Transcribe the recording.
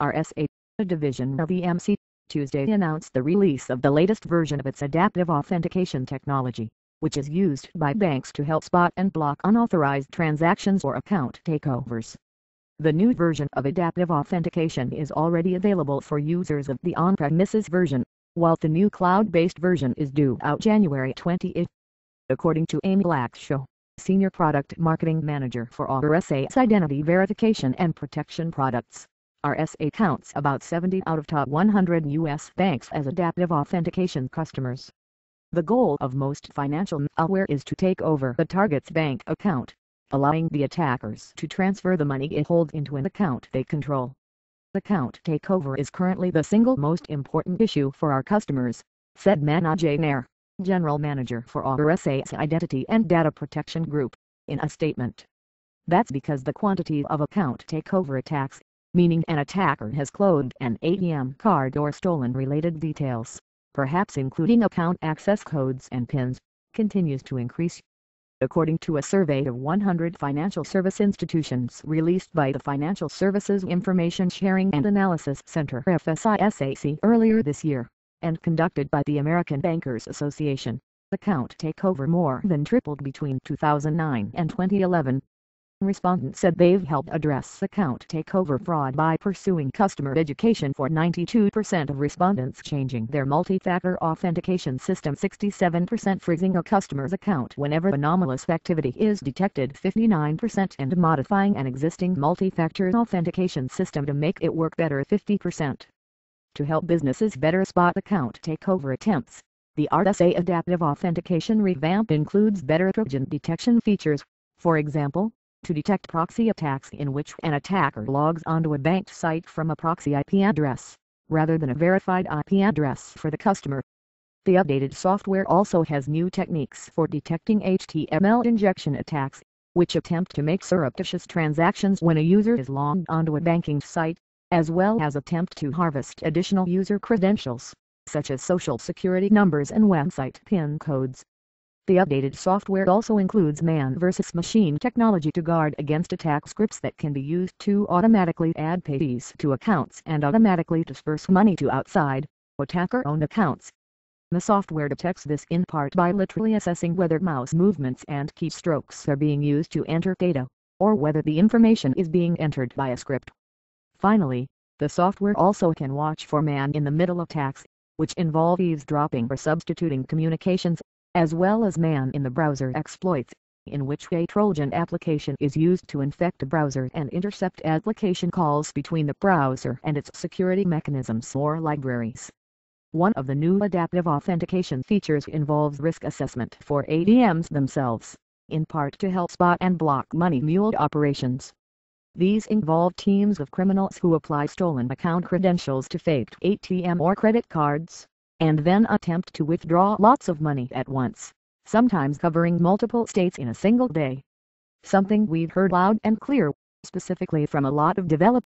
RSA, a division of EMC, Tuesday announced the release of the latest version of its adaptive authentication technology, which is used by banks to help spot and block unauthorized transactions or account takeovers. The new version of adaptive authentication is already available for users of the on-premises version, while the new cloud-based version is due out January 20th. According to Amy Blackshaw, Senior Product Marketing Manager for RSA's Identity Verification and Protection Products, RSA counts about 70 out of top 100 U.S. banks as adaptive authentication customers. The goal of most financial malware is to take over the target's bank account, allowing the attackers to transfer the money it holds into an account they control. Account takeover is currently the single most important issue for our customers, said Manoj Nair, General Manager for RSA's Identity and Data Protection Group, in a statement. That's because the quantity of account takeover attacks, meaning an attacker has cloned an ATM card or stolen related details, perhaps including account access codes and PINs, continues to increase. According to a survey of 100 financial service institutions released by the Financial Services Information Sharing and Analysis Center (FSISAC) earlier this year, and conducted by the American Bankers Association, account takeover more than tripled between 2009 and 2011. Respondents said they've helped address account takeover fraud by pursuing customer education for 92% of respondents, changing their multi-factor authentication system 67%, freezing a customer's account whenever anomalous activity is detected 59%, and modifying an existing multi-factor authentication system to make it work better 50%. To help businesses better spot account takeover attempts, the RSA Adaptive Authentication revamp includes better Trojan detection features, for example, to detect proxy attacks in which an attacker logs onto a bank site from a proxy IP address, rather than a verified IP address for the customer. The updated software also has new techniques for detecting HTML injection attacks, which attempt to make surreptitious transactions when a user is logged onto a banking site, as well as attempt to harvest additional user credentials, such as social security numbers and website PIN codes. The updated software also includes man-versus-machine technology to guard against attack scripts that can be used to automatically add payees to accounts and automatically disperse money to outside, attacker-owned accounts. The software detects this in part by literally assessing whether mouse movements and keystrokes are being used to enter data, or whether the information is being entered by a script. Finally, the software also can watch for man-in-the-middle attacks, which involve eavesdropping or substituting communications, as well as man-in-the-browser exploits, in which a Trojan application is used to infect a browser and intercept application calls between the browser and its security mechanisms or libraries. One of the new adaptive authentication features involves risk assessment for ATMs themselves, in part to help spot and block money mule operations. These involve teams of criminals who apply stolen account credentials to faked ATM or credit cards, and then attempt to withdraw lots of money at once, sometimes covering multiple states in a single day. Something we've heard loud and clear, specifically from a lot of developers.